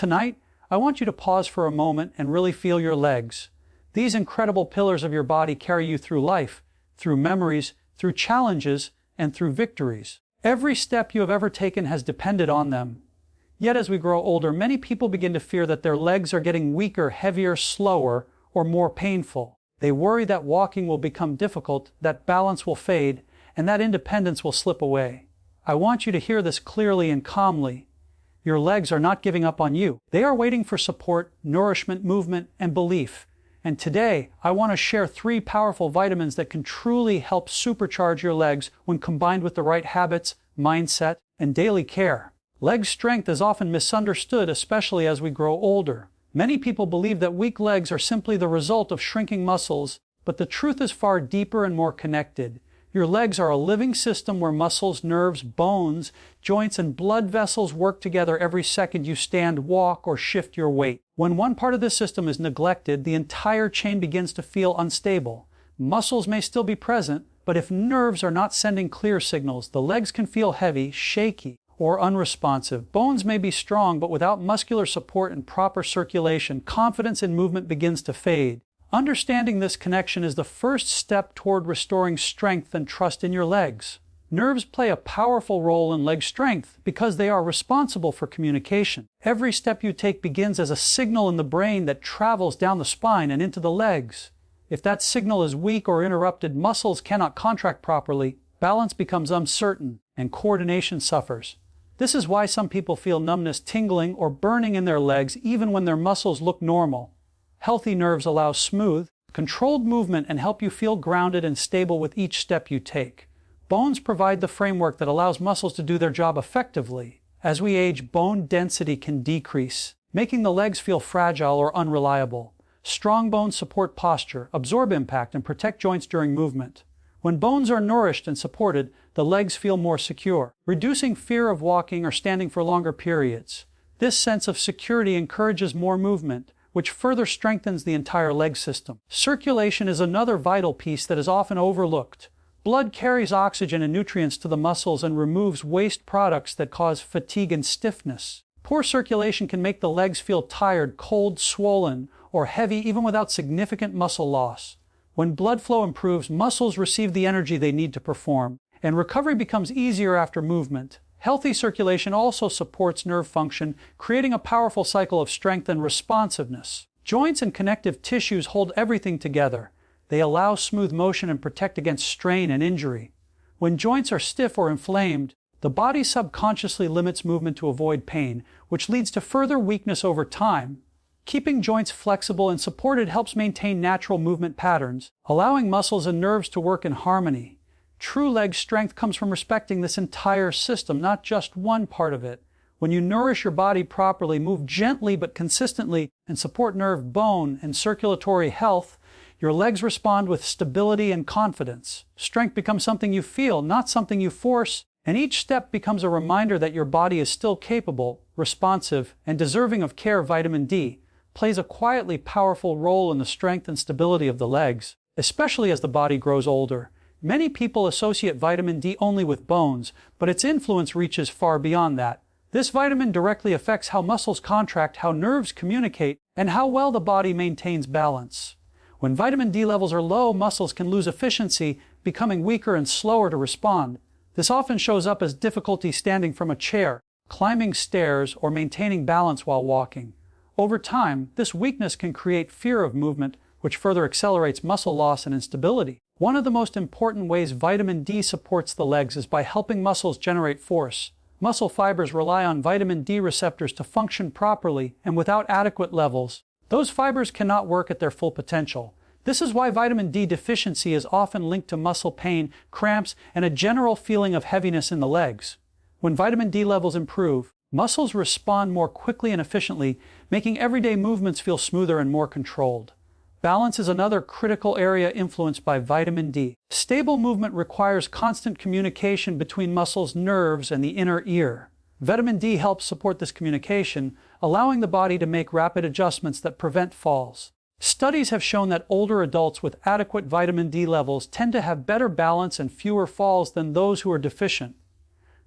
Tonight, I want you to pause for a moment and really feel your legs. These incredible pillars of your body carry you through life, through memories, through challenges, and through victories. Every step you have ever taken has depended on them. Yet as we grow older, many people begin to fear that their legs are getting weaker, heavier, slower, or more painful. They worry that walking will become difficult, that balance will fade, and that independence will slip away. I want you to hear this clearly and calmly. Your legs are not giving up on you. They are waiting for support, nourishment, movement, and belief. And today, I want to share 3 powerful vitamins that can truly help supercharge your legs when combined with the right habits, mindset, and daily care. Leg strength is often misunderstood, especially as we grow older. Many people believe that weak legs are simply the result of shrinking muscles, but the truth is far deeper and more connected. Your legs are a living system where muscles, nerves, bones, joints, and blood vessels work together every second you stand, walk, or shift your weight. When one part of this system is neglected, the entire chain begins to feel unstable. Muscles may still be present, but if nerves are not sending clear signals, the legs can feel heavy, shaky, or unresponsive. Bones may be strong, but without muscular support and proper circulation, confidence in movement begins to fade. Understanding this connection is the first step toward restoring strength and trust in your legs. Nerves play a powerful role in leg strength because they are responsible for communication. Every step you take begins as a signal in the brain that travels down the spine and into the legs. If that signal is weak or interrupted, muscles cannot contract properly, balance becomes uncertain, and coordination suffers. This is why some people feel numbness, tingling, or burning in their legs even when their muscles look normal. Healthy nerves allow smooth, controlled movement and help you feel grounded and stable with each step you take. Bones provide the framework that allows muscles to do their job effectively. As we age, bone density can decrease, making the legs feel fragile or unreliable. Strong bones support posture, absorb impact, and protect joints during movement. When bones are nourished and supported, the legs feel more secure, reducing fear of walking or standing for longer periods. This sense of security encourages more movement, which further strengthens the entire leg system. Circulation is another vital piece that is often overlooked. Blood carries oxygen and nutrients to the muscles and removes waste products that cause fatigue and stiffness. Poor circulation can make the legs feel tired, cold, swollen, or heavy even without significant muscle loss. When blood flow improves, muscles receive the energy they need to perform, and recovery becomes easier after movement. Healthy circulation also supports nerve function, creating a powerful cycle of strength and responsiveness. Joints and connective tissues hold everything together. They allow smooth motion and protect against strain and injury. When joints are stiff or inflamed, the body subconsciously limits movement to avoid pain, which leads to further weakness over time. Keeping joints flexible and supported helps maintain natural movement patterns, allowing muscles and nerves to work in harmony. True leg strength comes from respecting this entire system, not just one part of it. When you nourish your body properly, move gently but consistently, and support nerve, bone, and circulatory health, your legs respond with stability and confidence. Strength becomes something you feel, not something you force, and each step becomes a reminder that your body is still capable, responsive, and deserving of care. Vitamin D plays a quietly powerful role in the strength and stability of the legs, especially as the body grows older. Many people associate vitamin D only with bones, but its influence reaches far beyond that. This vitamin directly affects how muscles contract, how nerves communicate, and how well the body maintains balance. When vitamin D levels are low, muscles can lose efficiency, becoming weaker and slower to respond. This often shows up as difficulty standing from a chair, climbing stairs, or maintaining balance while walking. Over time, this weakness can create fear of movement, which further accelerates muscle loss and instability. One of the most important ways vitamin D supports the legs is by helping muscles generate force. Muscle fibers rely on vitamin D receptors to function properly, and without adequate levels, those fibers cannot work at their full potential. This is why vitamin D deficiency is often linked to muscle pain, cramps, and a general feeling of heaviness in the legs. When vitamin D levels improve, muscles respond more quickly and efficiently, making everyday movements feel smoother and more controlled. Balance is another critical area influenced by vitamin D. Stable movement requires constant communication between muscles, nerves, and the inner ear. Vitamin D helps support this communication, allowing the body to make rapid adjustments that prevent falls. Studies have shown that older adults with adequate vitamin D levels tend to have better balance and fewer falls than those who are deficient.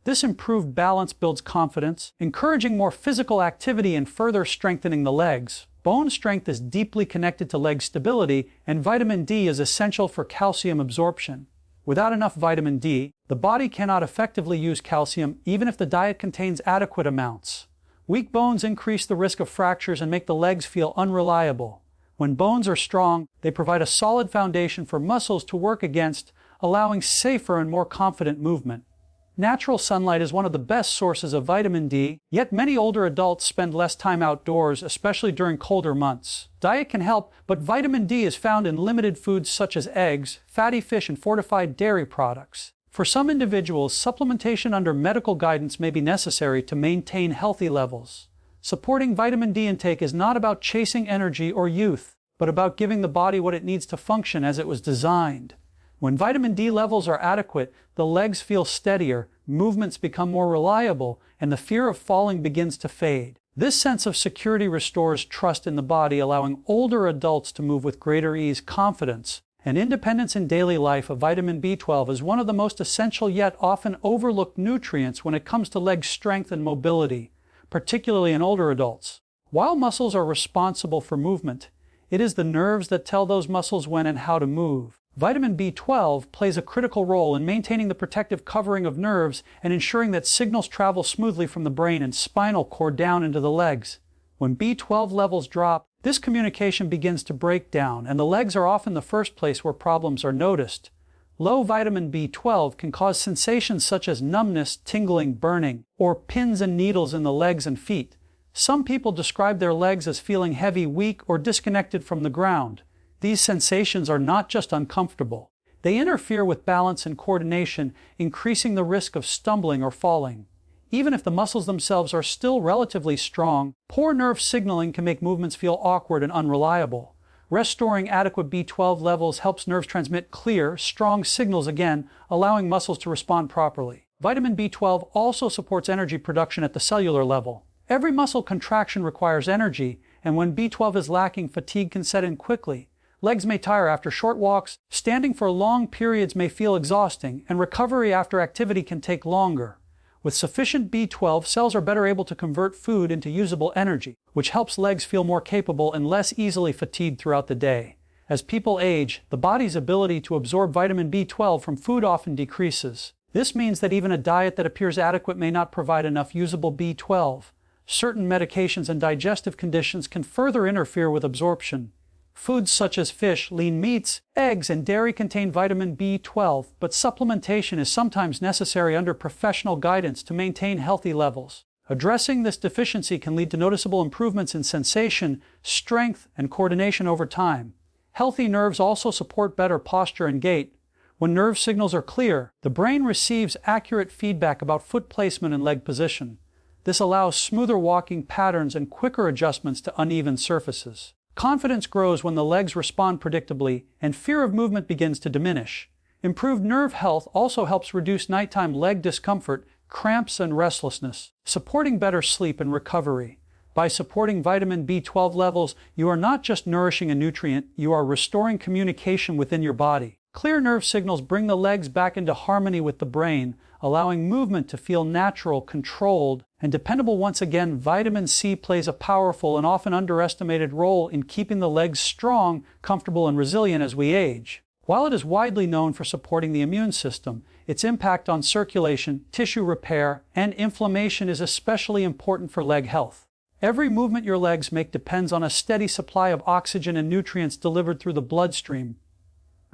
This improved balance builds confidence, encouraging more physical activity and further strengthening the legs. Bone strength is deeply connected to leg stability, and vitamin D is essential for calcium absorption. Without enough vitamin D, the body cannot effectively use calcium even if the diet contains adequate amounts. Weak bones increase the risk of fractures and make the legs feel unreliable. When bones are strong, they provide a solid foundation for muscles to work against, allowing safer and more confident movement. Natural sunlight is one of the best sources of vitamin D, yet many older adults spend less time outdoors, especially during colder months. Diet can help, but vitamin D is found in limited foods such as eggs, fatty fish, and fortified dairy products. For some individuals, supplementation under medical guidance may be necessary to maintain healthy levels. Supporting vitamin D intake is not about chasing energy or youth, but about giving the body what it needs to function as it was designed. When vitamin D levels are adequate, the legs feel steadier, movements become more reliable, and the fear of falling begins to fade. This sense of security restores trust in the body, allowing older adults to move with greater ease, confidence, and independence in daily life. Vitamin B12 is one of the most essential yet often overlooked nutrients when it comes to leg strength and mobility, particularly in older adults. While muscles are responsible for movement, it is the nerves that tell those muscles when and how to move. Vitamin B12 plays a critical role in maintaining the protective covering of nerves and ensuring that signals travel smoothly from the brain and spinal cord down into the legs. When B12 levels drop, this communication begins to break down, and the legs are often the first place where problems are noticed. Low vitamin B12 can cause sensations such as numbness, tingling, burning, or pins and needles in the legs and feet. Some people describe their legs as feeling heavy, weak, or disconnected from the ground. These sensations are not just uncomfortable. They interfere with balance and coordination, increasing the risk of stumbling or falling. Even if the muscles themselves are still relatively strong, poor nerve signaling can make movements feel awkward and unreliable. Restoring adequate B12 levels helps nerves transmit clear, strong signals again, allowing muscles to respond properly. Vitamin B12 also supports energy production at the cellular level. Every muscle contraction requires energy, and when B12 is lacking, fatigue can set in quickly. Legs may tire after short walks, standing for long periods may feel exhausting, and recovery after activity can take longer. With sufficient B12, cells are better able to convert food into usable energy, which helps legs feel more capable and less easily fatigued throughout the day. As people age, the body's ability to absorb vitamin B12 from food often decreases. This means that even a diet that appears adequate may not provide enough usable B12. Certain medications and digestive conditions can further interfere with absorption. Foods such as fish, lean meats, eggs, and dairy contain vitamin B12, but supplementation is sometimes necessary under professional guidance to maintain healthy levels. Addressing this deficiency can lead to noticeable improvements in sensation, strength, and coordination over time. Healthy nerves also support better posture and gait. When nerve signals are clear, the brain receives accurate feedback about foot placement and leg position. This allows smoother walking patterns and quicker adjustments to uneven surfaces. Confidence grows when the legs respond predictably, and fear of movement begins to diminish. Improved nerve health also helps reduce nighttime leg discomfort, cramps, and restlessness, supporting better sleep and recovery. By supporting vitamin B12 levels, you are not just nourishing a nutrient, you are restoring communication within your body. Clear nerve signals bring the legs back into harmony with the brain, allowing movement to feel natural, controlled, and dependable. Once again, vitamin C plays a powerful and often underestimated role in keeping the legs strong, comfortable, and resilient as we age. While it is widely known for supporting the immune system, its impact on circulation, tissue repair, and inflammation is especially important for leg health. Every movement your legs make depends on a steady supply of oxygen and nutrients delivered through the bloodstream.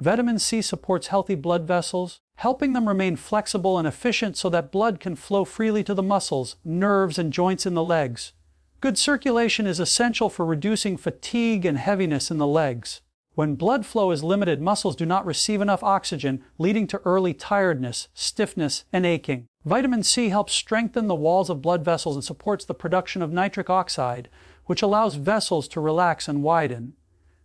Vitamin C supports healthy blood vessels, helping them remain flexible and efficient so that blood can flow freely to the muscles, nerves, and joints in the legs. Good circulation is essential for reducing fatigue and heaviness in the legs. When blood flow is limited, muscles do not receive enough oxygen, leading to early tiredness, stiffness, and aching. Vitamin C helps strengthen the walls of blood vessels and supports the production of nitric oxide, which allows vessels to relax and widen.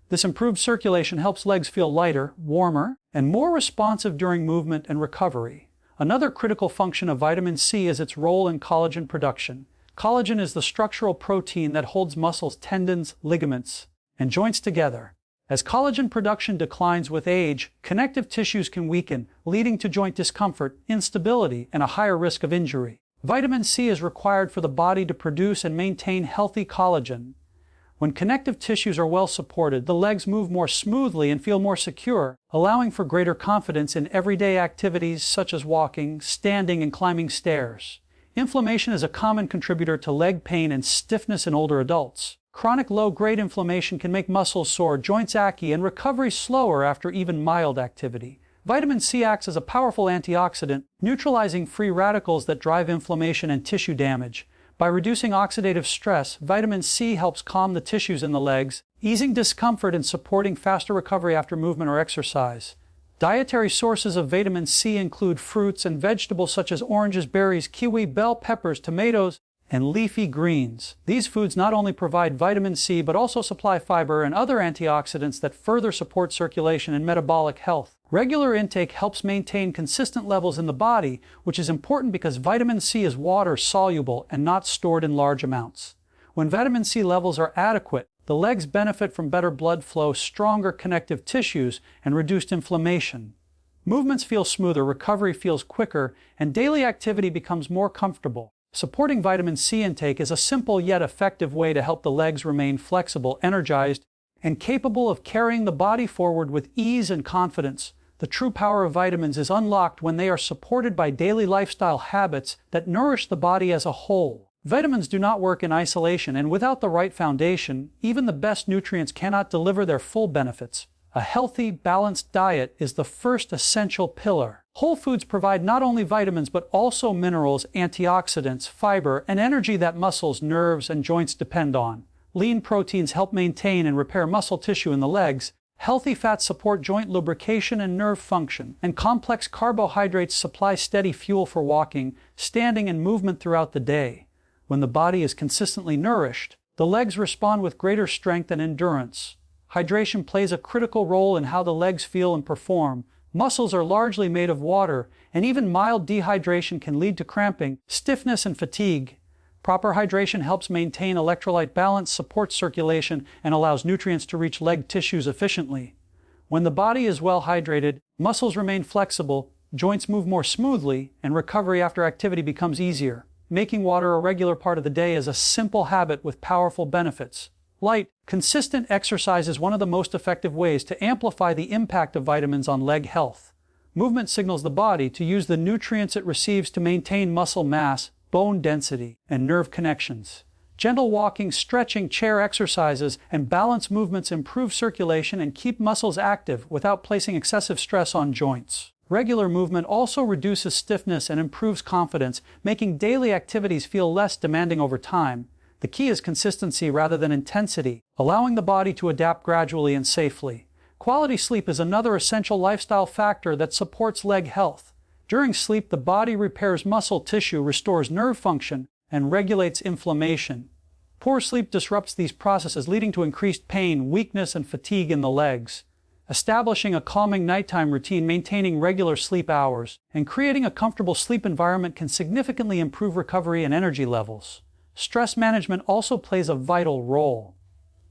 This improved circulation helps legs feel lighter, warmer, and more responsive during movement and recovery. Another critical function of vitamin C is its role in collagen production. Collagen is the structural protein that holds muscles, tendons, ligaments, and joints together. As collagen production declines with age, connective tissues can weaken, leading to joint discomfort, instability, and a higher risk of injury. Vitamin C is required for the body to produce and maintain healthy collagen. When connective tissues are well supported, the legs move more smoothly and feel more secure, allowing for greater confidence in everyday activities such as walking, standing, and climbing stairs. Inflammation is a common contributor to leg pain and stiffness in older adults. Chronic low-grade inflammation can make muscles sore, joints achy, and recovery slower after even mild activity. Vitamin C acts as a powerful antioxidant, neutralizing free radicals that drive inflammation and tissue damage. By reducing oxidative stress, vitamin C helps calm the tissues in the legs, easing discomfort and supporting faster recovery after movement or exercise. Dietary sources of vitamin C include fruits and vegetables such as oranges, berries, kiwi, bell peppers, tomatoes, and leafy greens. These foods not only provide vitamin C but also supply fiber and other antioxidants that further support circulation and metabolic health. Regular intake helps maintain consistent levels in the body, which is important because vitamin C is water-soluble and not stored in large amounts. When vitamin C levels are adequate, the legs benefit from better blood flow, stronger connective tissues, and reduced inflammation. Movements feel smoother, recovery feels quicker, and daily activity becomes more comfortable. Supporting vitamin C intake is a simple yet effective way to help the legs remain flexible, energized, and capable of carrying the body forward with ease and confidence. The true power of vitamins is unlocked when they are supported by daily lifestyle habits that nourish the body as a whole. Vitamins do not work in isolation, and without the right foundation, even the best nutrients cannot deliver their full benefits. A healthy, balanced diet is the first essential pillar. Whole foods provide not only vitamins but also minerals, antioxidants, fiber, and energy that muscles, nerves, and joints depend on. Lean proteins help maintain and repair muscle tissue in the legs. Healthy fats support joint lubrication and nerve function, and complex carbohydrates supply steady fuel for walking, standing, and movement throughout the day. When the body is consistently nourished, the legs respond with greater strength and endurance. Hydration plays a critical role in how the legs feel and perform. Muscles are largely made of water, and even mild dehydration can lead to cramping, stiffness, and fatigue. Proper hydration helps maintain electrolyte balance, supports circulation, and allows nutrients to reach leg tissues efficiently. When the body is well hydrated, muscles remain flexible, joints move more smoothly, and recovery after activity becomes easier. Making water a regular part of the day is a simple habit with powerful benefits. Light, consistent exercise is one of the most effective ways to amplify the impact of vitamins on leg health. Movement signals the body to use the nutrients it receives to maintain muscle mass, bone density, and nerve connections. Gentle walking, stretching, chair exercises, and balance movements improve circulation and keep muscles active without placing excessive stress on joints. Regular movement also reduces stiffness and improves confidence, making daily activities feel less demanding over time. The key is consistency rather than intensity, allowing the body to adapt gradually and safely. Quality sleep is another essential lifestyle factor that supports leg health. During sleep, the body repairs muscle tissue, restores nerve function, and regulates inflammation. Poor sleep disrupts these processes, leading to increased pain, weakness, and fatigue in the legs. Establishing a calming nighttime routine, maintaining regular sleep hours, and creating a comfortable sleep environment can significantly improve recovery and energy levels. Stress management also plays a vital role.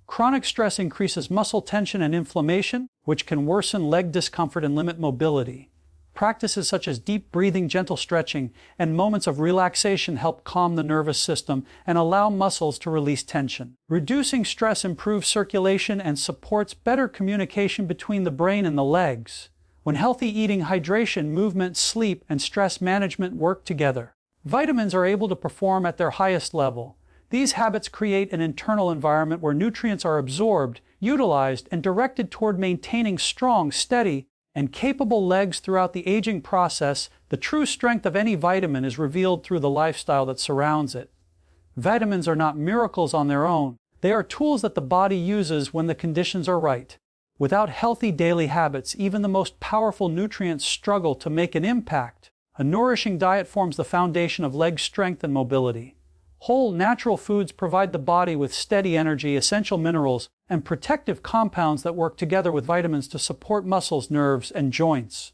Chronic stress increases muscle tension and inflammation, which can worsen leg discomfort and limit mobility. Practices such as deep breathing, gentle stretching, and moments of relaxation help calm the nervous system and allow muscles to release tension. Reducing stress improves circulation and supports better communication between the brain and the legs. When healthy eating, hydration, movement, sleep, and stress management work together, vitamins are able to perform at their highest level. These habits create an internal environment where nutrients are absorbed, utilized, and directed toward maintaining strong, steady, and capable legs throughout the aging process. The true strength of any vitamin is revealed through the lifestyle that surrounds it. Vitamins are not miracles on their own. They are tools that the body uses when the conditions are right. Without healthy daily habits, even the most powerful nutrients struggle to make an impact. A nourishing diet forms the foundation of leg strength and mobility. Whole, natural foods provide the body with steady energy, essential minerals, and protective compounds that work together with vitamins to support muscles, nerves, and joints.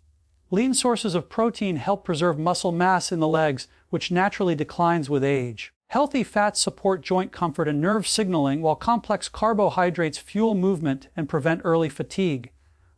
Lean sources of protein help preserve muscle mass in the legs, which naturally declines with age. Healthy fats support joint comfort and nerve signaling, while complex carbohydrates fuel movement and prevent early fatigue.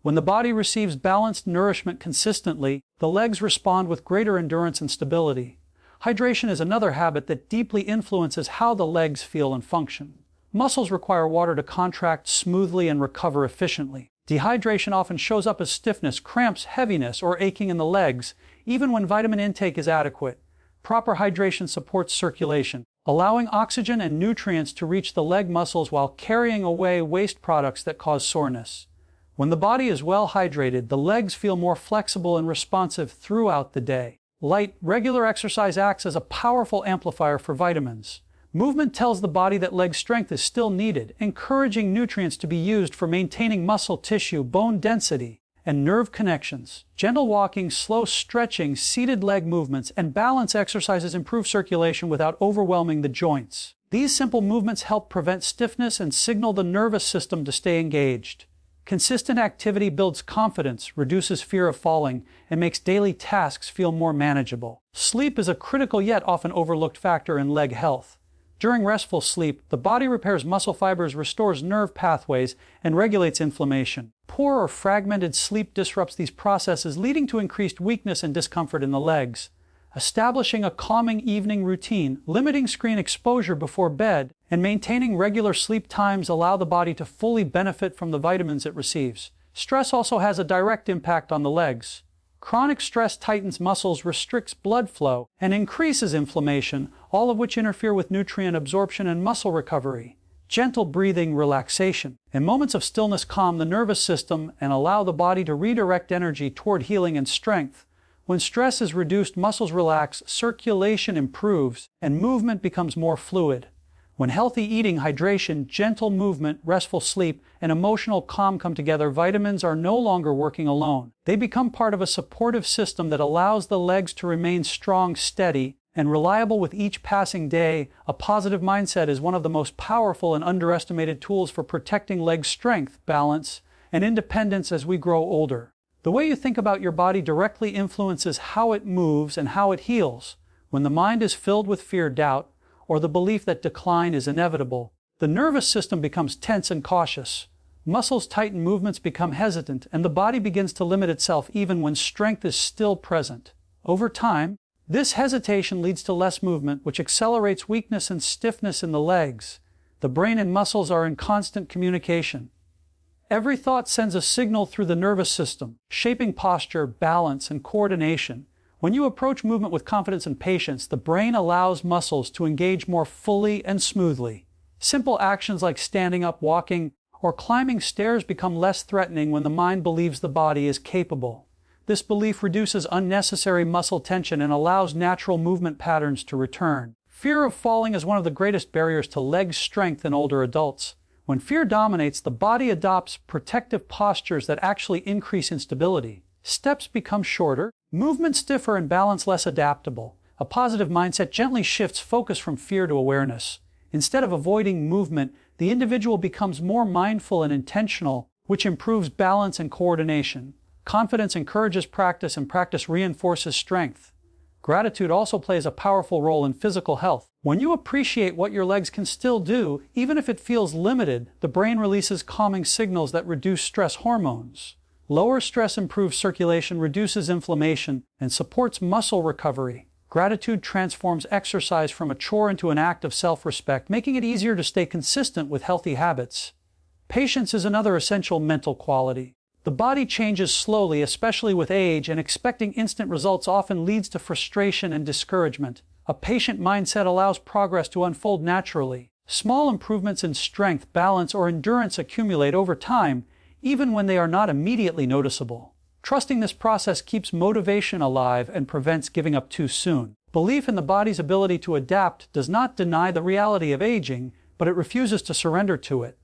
When the body receives balanced nourishment consistently, the legs respond with greater endurance and stability. Hydration is another habit that deeply influences how the legs feel and function. Muscles require water to contract smoothly and recover efficiently. Dehydration often shows up as stiffness, cramps, heaviness, or aching in the legs, even when vitamin intake is adequate. Proper hydration supports circulation, allowing oxygen and nutrients to reach the leg muscles while carrying away waste products that cause soreness. When the body is well hydrated, the legs feel more flexible and responsive throughout the day. Light, regular exercise acts as a powerful amplifier for vitamins. Movement tells the body that leg strength is still needed, encouraging nutrients to be used for maintaining muscle tissue, bone density, and nerve connections. Gentle walking, slow stretching, seated leg movements, and balance exercises improve circulation without overwhelming the joints. These simple movements help prevent stiffness and signal the nervous system to stay engaged. Consistent activity builds confidence, reduces fear of falling, and makes daily tasks feel more manageable. Sleep is a critical yet often overlooked factor in leg health. During restful sleep, the body repairs muscle fibers, restores nerve pathways, and regulates inflammation. Poor or fragmented sleep disrupts these processes, leading to increased weakness and discomfort in the legs. Establishing a calming evening routine, limiting screen exposure before bed, and maintaining regular sleep times allow the body to fully benefit from the vitamins it receives. Stress also has a direct impact on the legs. Chronic stress tightens muscles, restricts blood flow, and increases inflammation, all of which interfere with nutrient absorption and muscle recovery. Gentle breathing, relaxation, and moments of stillness calm the nervous system and allow the body to redirect energy toward healing and strength. When stress is reduced, muscles relax, circulation improves, and movement becomes more fluid. When healthy eating, hydration, gentle movement, restful sleep, and emotional calm come together, vitamins are no longer working alone. They become part of a supportive system that allows the legs to remain strong, steady, and reliable with each passing day. A positive mindset is one of the most powerful and underestimated tools for protecting leg strength, balance, and independence as we grow older. The way you think about your body directly influences how it moves and how it heals. When the mind is filled with fear, doubt, or the belief that decline is inevitable, the nervous system becomes tense and cautious. Muscles tighten, movements become hesitant, and the body begins to limit itself even when strength is still present. Over time, this hesitation leads to less movement, which accelerates weakness and stiffness in the legs. The brain and muscles are in constant communication. Every thought sends a signal through the nervous system, shaping posture, balance, and coordination. When you approach movement with confidence and patience, the brain allows muscles to engage more fully and smoothly. Simple actions like standing up, walking, or climbing stairs become less threatening when the mind believes the body is capable. This belief reduces unnecessary muscle tension and allows natural movement patterns to return. Fear of falling is one of the greatest barriers to leg strength in older adults. When fear dominates, the body adopts protective postures that actually increase instability. Steps become shorter, movement stiffer, and balance less adaptable. A positive mindset gently shifts focus from fear to awareness. Instead of avoiding movement, the individual becomes more mindful and intentional, which improves balance and coordination. Confidence encourages practice, and practice reinforces strength. Gratitude also plays a powerful role in physical health. When you appreciate what your legs can still do, even if it feels limited, the brain releases calming signals that reduce stress hormones. Lower stress improves circulation, reduces inflammation, and supports muscle recovery. Gratitude transforms exercise from a chore into an act of self-respect, making it easier to stay consistent with healthy habits. Patience is another essential mental quality. The body changes slowly, especially with age, and expecting instant results often leads to frustration and discouragement. A patient mindset allows progress to unfold naturally. Small improvements in strength, balance, or endurance accumulate over time, even when they are not immediately noticeable. Trusting this process keeps motivation alive and prevents giving up too soon. Belief in the body's ability to adapt does not deny the reality of aging, but it refuses to surrender to it.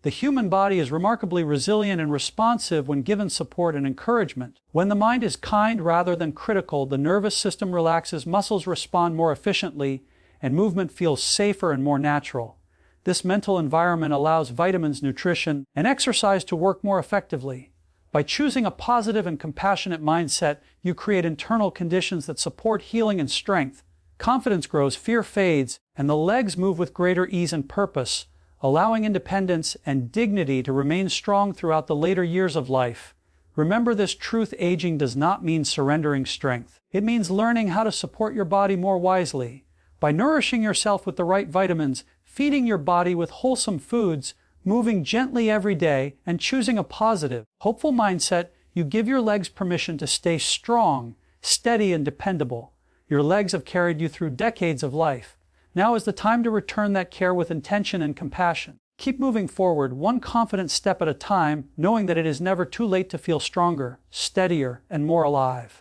The human body is remarkably resilient and responsive when given support and encouragement. When the mind is kind rather than critical, the nervous system relaxes, muscles respond more efficiently, and movement feels safer and more natural. This mental environment allows vitamins, nutrition, and exercise to work more effectively. By choosing a positive and compassionate mindset, you create internal conditions that support healing and strength. Confidence grows, fear fades, and the legs move with greater ease and purpose, allowing independence and dignity to remain strong throughout the later years of life. Remember this truth: aging does not mean surrendering strength. It means learning how to support your body more wisely. By nourishing yourself with the right vitamins, feeding your body with wholesome foods, moving gently every day, and choosing a positive, hopeful mindset, you give your legs permission to stay strong, steady, and dependable. Your legs have carried you through decades of life. Now is the time to return that care with intention and compassion. Keep moving forward, one confident step at a time, knowing that it is never too late to feel stronger, steadier, and more alive.